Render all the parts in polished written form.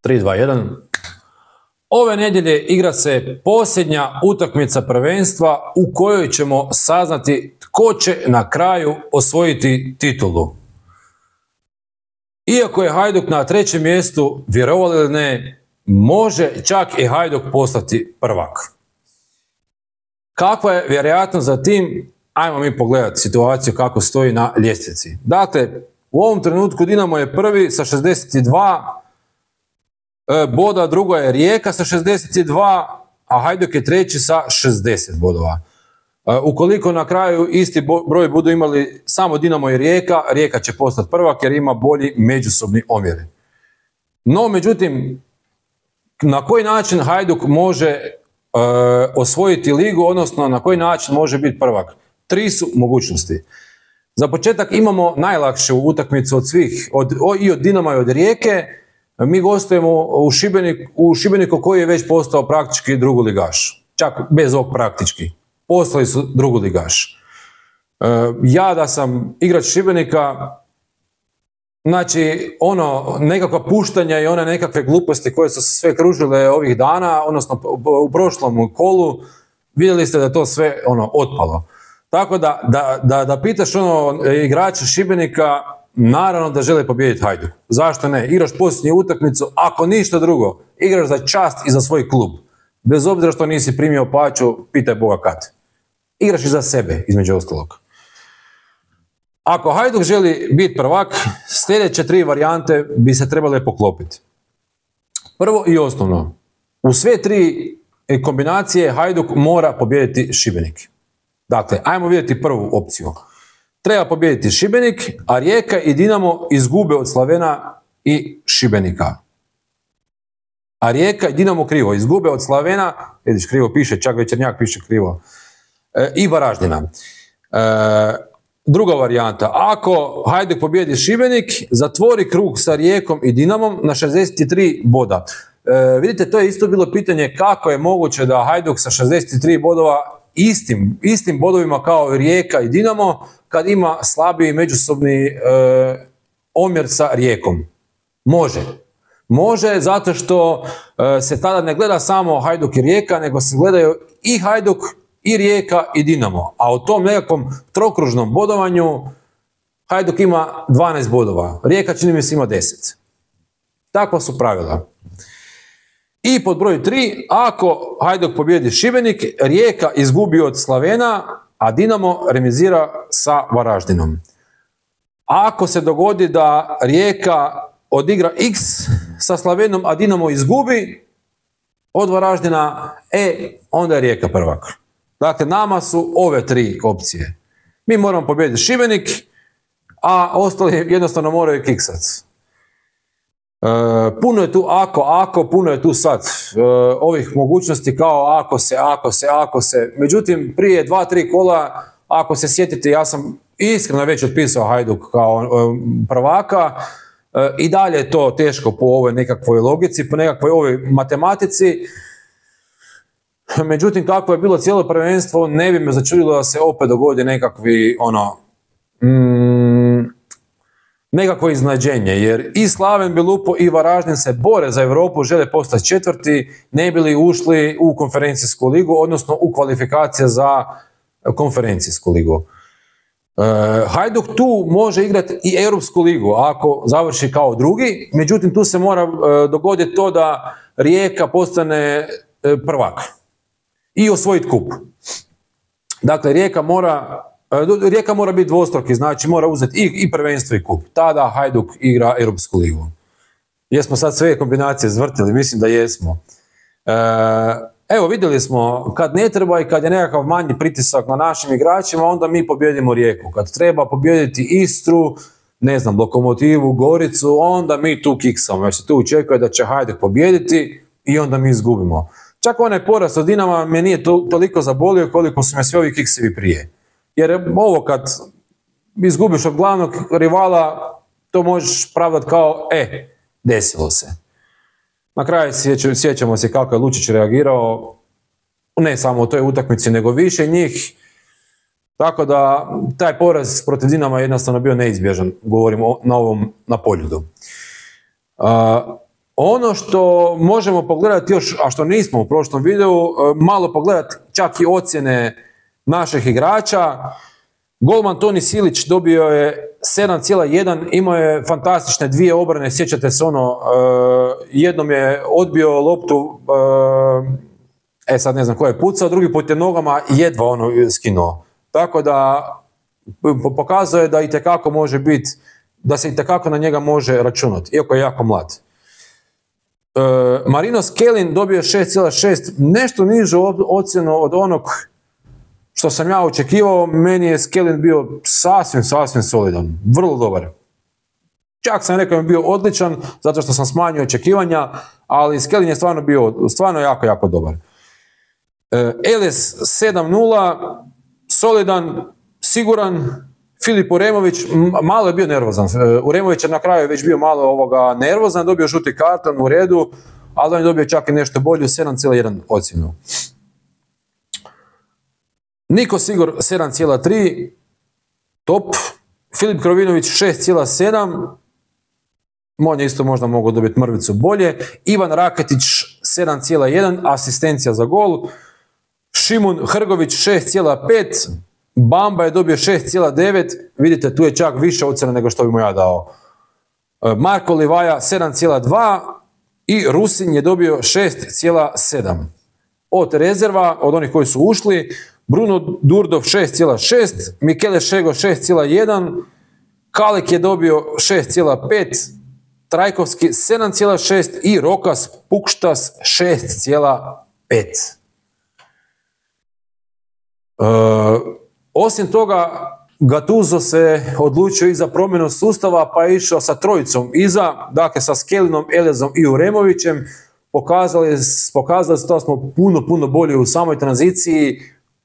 3, 2, 1. Ove nedjelje igra se posljednja utakmica prvenstva u kojoj ćemo saznati tko će na kraju osvojiti titulu. Iako je Hajduk na 3. mjestu, vjerovali ili ne, može čak i Hajduk postati prvak. Kakva je vjerojatnost za tim? Ajmo mi pogledati situaciju kako stoji na ljestvici. Dakle, u ovom trenutku Dinamo je prvi sa 62 boda, drugo je Rijeka sa 62, a Hajduk je treći sa 60 bodova. Ukoliko na kraju isti broj budu imali samo Dinamo i Rijeka, Rijeka će postati prvak jer ima bolji međusobni omjer. No, međutim, na koji način Hajduk može osvojiti ligu, odnosno na koji način može biti prvak? 3 su mogućnosti. Za početak imamo najlakšu utakmicu od svih, i od Dinama i od Rijeke. Mi gostujemo u Šibeniku koji je već postao praktički drugoligaš. Čak bez ovog praktički. Postali su drugoligaš. Ja da sam igrač Šibenika, znači nekakva puštanja i one nekakve gluposti koje su se sve kružile ovih dana, odnosno u prošlom kolu, vidjeli ste da to sve otpalo. Tako da pitaš igrača Šibenika, naravno da žele pobijediti Hajduk. Zašto ne? Igraš posljednju utakmicu, ako ništa drugo, igraš za čast i za svoj klub. Bez obzira što nisi primio plaću, pitaj Boga kad. Igraš i za sebe, između ostalog. Ako Hajduk želi biti prvak, sljedeće 3 varijante bi se trebale poklopiti. Prvo i osnovno, u sve 3 kombinacije Hajduk mora pobijediti Šibenik. Dakle, ajmo vidjeti prvu opciju. Treba pobijediti Šibenik, a Rijeka i Dinamo izgube od Slavena i Šibenika. A Rijeka i Dinamo krivo izgube od Slavena, vidiš krivo piše, čak Večernjak piše krivo, i Varaždina. Druga varijanta, ako Hajduk pobijedi Šibenik, zatvori krug sa Rijekom i Dinamom na 63 boda. Vidite, to je isto bilo pitanje kako je moguće da Hajduk sa 63 bodova istim bodovima kao Rijeka i Dinamo, kad ima slabiji međusobni omjer sa Rijekom. Može zato što se tada ne gleda samo Hajduk i Rijeka, nego se gledaju i Hajduk i Rijeka i Dinamo. A u tom nekakvom trokružnom bodovanju Hajduk ima 12 bodova. Rijeka čini mi se ima 10. Takva su pravila. I pod broj 3, ako Hajduk pobijedi Šibenik, Rijeka izgubi od Slavena, a Dinamo remizira sa Varaždinom. Ako se dogodi da Rijeka odigra X sa Slavenom, a Dinamo izgubi od Varaždina, onda je Rijeka prvak. Dakle, nama su ove 3 opcije. Mi moramo pobijediti Šibenik, a ostali jednostavno moraju kiksati. Puno je tu puno je tu sad ovih mogućnosti kao ako se. Međutim, prije 2-3 kola, ako se sjetite, ja sam iskreno već otpisao Hajduk kao prvaka. I dalje je to teško po ovoj nekakvoj logici, po nekakvoj ovoj matematici. Međutim, kako je bilo cijelo prvenstvo, ne bi me začudilo da se opet dogodi nekakvo iznenađenje, jer i Slaven Belupo i Varaždin se bore za Europu, žele postati 4. ne bi li ušli u konferencijsku ligu, odnosno u kvalifikacije za konferencijsku ligu. Hajduk tu može igrati i Europsku ligu ako završi kao drugi, međutim tu se mora dogoditi to da Rijeka postane prvak i osvojiti kup. Dakle, Rijeka mora biti dvostruki, znači mora uzeti i prvenstvo i kup. Tada Hajduk igra Europsku ligu. Jesmo sad sve kombinacije zvrtili? Mislim da jesmo. Evo, vidjeli smo, kad ne treba i kad je nekakav manji pritisak na našim igračima, onda mi pobjedimo Rijeku. Kad treba pobjediti Istru, Lokomotivu, Goricu, onda mi tu kiksamo, jer se tu očekuje da će Hajduk pobjediti i onda mi izgubimo. Čak onaj poraz od Dinama me nije toliko zabolio koliko su me svi ovi kiksevi prije. Jer ovo kad izgubiš od glavnog rivala, to možeš pravdati kao, desilo se. Na kraju sjećamo se kako je Lučić reagirao, ne samo u toj utakmici, nego više njih. Tako da, taj poraz protiv Dinama je jednostavno bio neizbježan, govorimo na Poljudu. Ono što možemo pogledati još, a što nismo u prošlom videu, malo pogledati čak i ocjene naših igrača. Golman Toni Silić dobio je 7,1, imao je fantastične dvije obrane, sjećate se ono, jednom je odbio loptu, sad ne znam ko je pucao, drugi put je nogama jedva ono skinuo. Tako da pokazuje da itekako može biti, da se itekako na njega može računati, iako je jako mlad. Marino Skelin dobio 6,6, nešto nižu ocjenu od onog što sam ja očekivao. Meni je Skelin bio sasvim solidan, vrlo dobar. Čak sam rekao da je bio odličan, zato što sam smanjio očekivanja, ali Skelin je stvarno bio jako dobar. Eles 7,0, solidan, siguran. Filip Uremović, malo je bio nervozan. Uremović je na kraju već bio malo nervozan, dobio žuti karton u redu, ali on je dobio čak i nešto bolju, 7,1 ocjenu. Niko Sigor 7,3, top. Filip Krovinović 6,7, on je isto možda mogao dobiti mrvicu bolje. Ivan Raketić 7,1, asistencija za gol. Šimun Hrgović 6,5, Bamba je dobio 6,9, vidite tu je čak više ocjena nego što bi mu ja dao. Marko Livaja 7,2 i Rusin je dobio 6,7. Od rezerva, od onih koji su ušli, Bruno Durdov 6,6, Mikele Šego 6,1, Kalek je dobio 6,5, Trajkovski 7,6 i Rokas Pukštas 6,5. Osim toga, Gattuso se odlučio i za promjenu sustava, pa je išao sa trojicom iza, dakle sa Skelinom, Elezom i Uremovićem. Pokazali su da smo puno bolji u samoj tranziciji,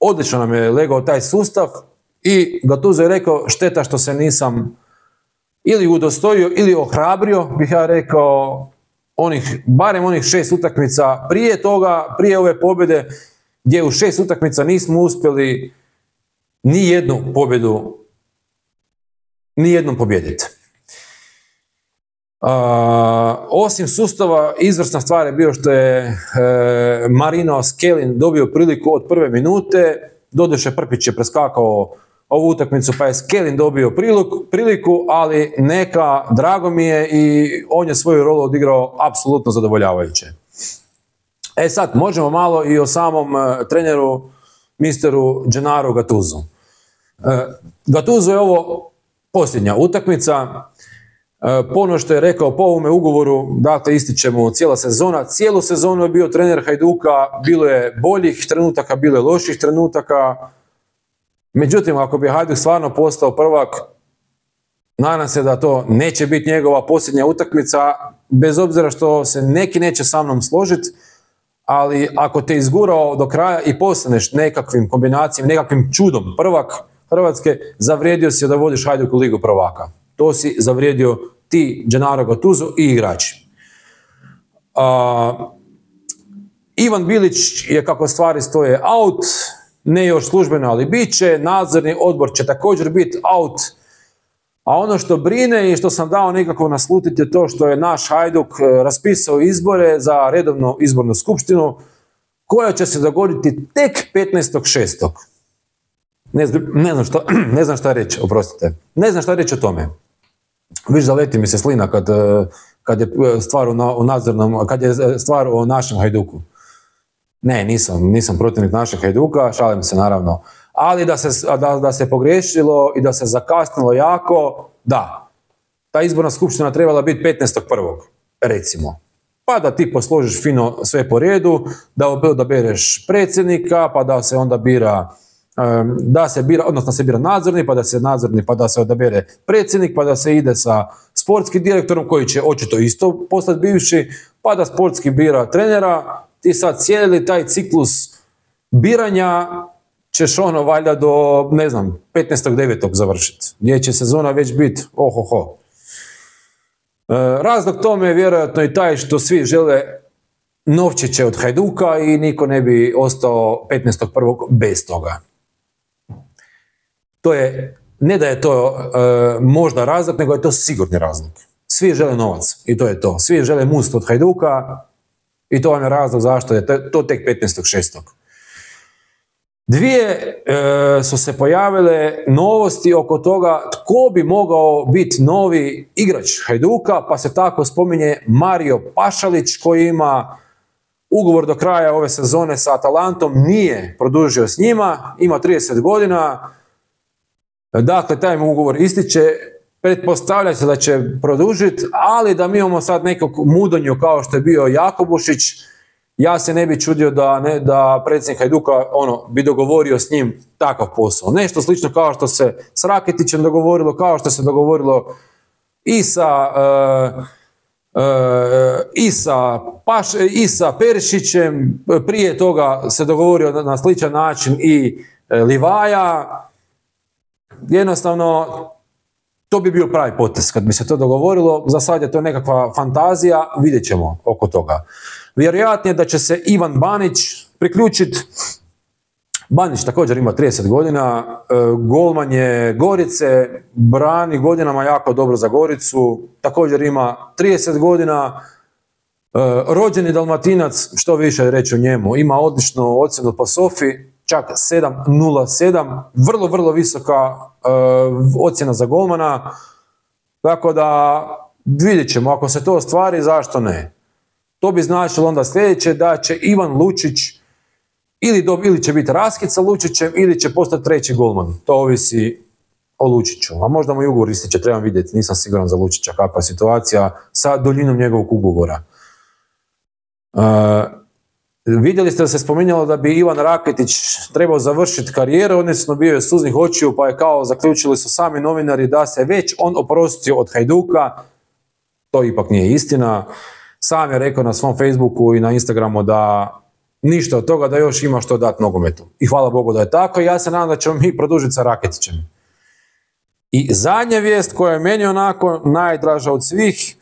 odlično nam je legao taj sustav i Gattuso je rekao šteta što se nisam ili udostojio ili ohrabrio, bih ja rekao, barem onih 6 utakmica prije toga, prije ove pobjede, gdje u 6 utakmica nismo uspjeli ni jednom pobijediti. Osim sustava, izvrsna stvar je bio što je Marino Skelin dobio priliku od prve minute, doduše Prpić je preskakao ovu utakmicu pa je Skelin dobio priliku, ali neka, drago mi je i on je svoju rolu odigrao apsolutno zadovoljavajuće. Sad, možemo malo i o samom treneru, misteru Gennaro Gattuso. Gattuso je ovo posljednja utakmica. Po ono što je rekao po ovome ugovoru, dakle ističemo cijela sezona. Cijelu sezonu je bio trener Hajduka, bilo je boljih trenutaka, bilo je loših trenutaka. Međutim, ako bi Hajduk stvarno postao prvak, nadam se da to neće biti njegova posljednja utakmica, bez obzira što se neki neće sa mnom složiti, ali ako te izgurao do kraja i postaneš nekakvim kombinacijama, nekakvim čudom prvak Hrvatske, zavrijedio si da vodiš Hajduk u Ligu prvaka. To si zavrijedio ti, Gennaro Gattuso i igrači. Ivan Bilić je, kako stvari stoje, out, ne još službeno, ali bit će. Nadzorni odbor će također biti out. A ono što brine i što sam dao nekako naslutiti je to što je naš Hajduk raspisao izbore za redovnu izbornu skupštinu, koja će se dogoditi tek 15.6. Ne znam šta reći, oprostite. Ne znam šta reći o tome. Viš zaleti mi se slina kad je stvar o našem Hajduku. Ne, nisam protivnik našeg Hajduka, šalim se naravno. Ali da se pogriješilo i da se zakasnilo jako, da. Ta izborna skupština trebala biti 15.1. recimo. Pa da ti posložiš fino sve po redu, da odabereš predsjednika, pa da se onda bira nadzorni, pa da se odabere predsjednik, pa da se ide sa sportskim direktorom koji će očito isto postati bivši, pa da sportski bira trenera. Ti sad cijeli taj ciklus biranja ćeš valjda do, 15.9. završiti, gdje će sezona već biti ohoho. Razlog tome je vjerojatno i taj što svi žele novčiće od Hajduka i niko ne bi ostao 15.1. bez toga. To je, ne da je to možda razlog, nego je to sigurni razlog. Svi žele novac i to je to. Svi žele must od Hajduka i to vam je razlog zašto je to tek 15.6. Dvije su se pojavile novosti oko toga tko bi mogao biti novi igrač Hajduka, pa se tako spominje Mario Pašalić koji ima ugovor do kraja ove sezone sa Atalantom, nije produžio s njima, ima 30 godina, dakle taj mu ugovor ističe, pretpostavlja se da će produžiti, ali da mi imamo sad nekog mudonju kao što je bio Jakobušić, ja se ne bi čudio da predsjednik Hajduka bi dogovorio s njim takav posao. Nešto slično kao što se s Raketićem dogovorilo, kao što se dogovorilo i sa Perišićem, prije toga se dogovorio na sličan način i Livaja. Jednostavno, to bi bio pravi potez kad bi se to dogovorilo. Za sad je to nekakva fantazija, vidjet ćemo oko toga. Vjerojatno je da će se Ivan Banić priključiti. Banić također ima 30 godina, golman je Gorice, brani godinama jako dobro za Goricu, također ima 30 godina, rođeni Dalmatinac, što više reći o njemu, ima odličnu ocjenu po Sofi, čak 7.07, vrlo, vrlo visoka ocjena za golmana, tako da vidjet ćemo, ako se to ostvari, zašto ne. To bi značilo onda sljedeće da će Ivan Lučić ili će biti raskid sa Lučićem ili će postati treći golman. To ovisi o Lučiću. A možda mu i ugovor ističe, trebam vidjeti, nisam siguran za Lučića kakva je situacija sa duljinom njegovog ugovora. Vidjeli ste da se spominjalo da bi Ivan Raketić trebao završiti karijeru, odnosno bio je suznih očiju, pa je kao zaključili su sami novinari da se već on oprostio od Hajduka. To ipak nije istina. Sam je rekao na svom Facebooku i na Instagramu da ništa od toga, da još ima što dati nogometu. I hvala Bogu da je tako i ja se nadam da ćemo mi produžiti sa Raketićem. I zadnja vijest koja je meni onako najdraža od svih,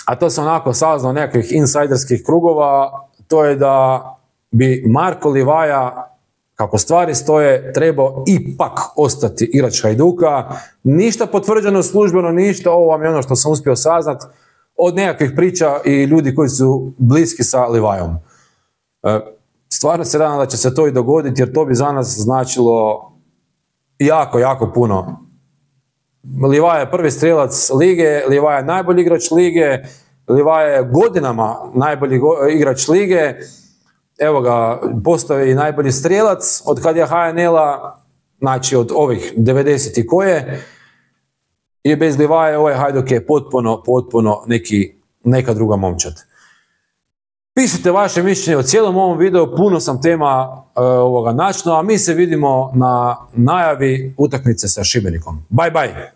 a to sam onako saznao nekakvih insajderskih krugova, to je da bi Marko Livaja, kako stvari stoje, trebao ipak ostati igrač Hajduka. Ništa potvrđeno službeno, ništa, ovo vam je ono što sam uspio saznat od nekakvih priča i ljudi koji su bliski sa Livajom. Stvarno se nadam da će se to i dogoditi, jer to bi za nas značilo jako, jako puno. Livaja je prvi strelac lige, Livaja je najbolji igrač lige, Livaja je godinama najbolji igrač lige, evo ga, postao je i najbolji strelac od kad je HNL-a, znači od ovih 90 i koje, i bez Livaje ovaj Hajduk je potpuno neka druga momčad. Pišite vaše mišljenje o cijelom ovom videu, puno sam tema načnuo, a mi se vidimo na najavi utakmice sa Šibenikom. Bye bye!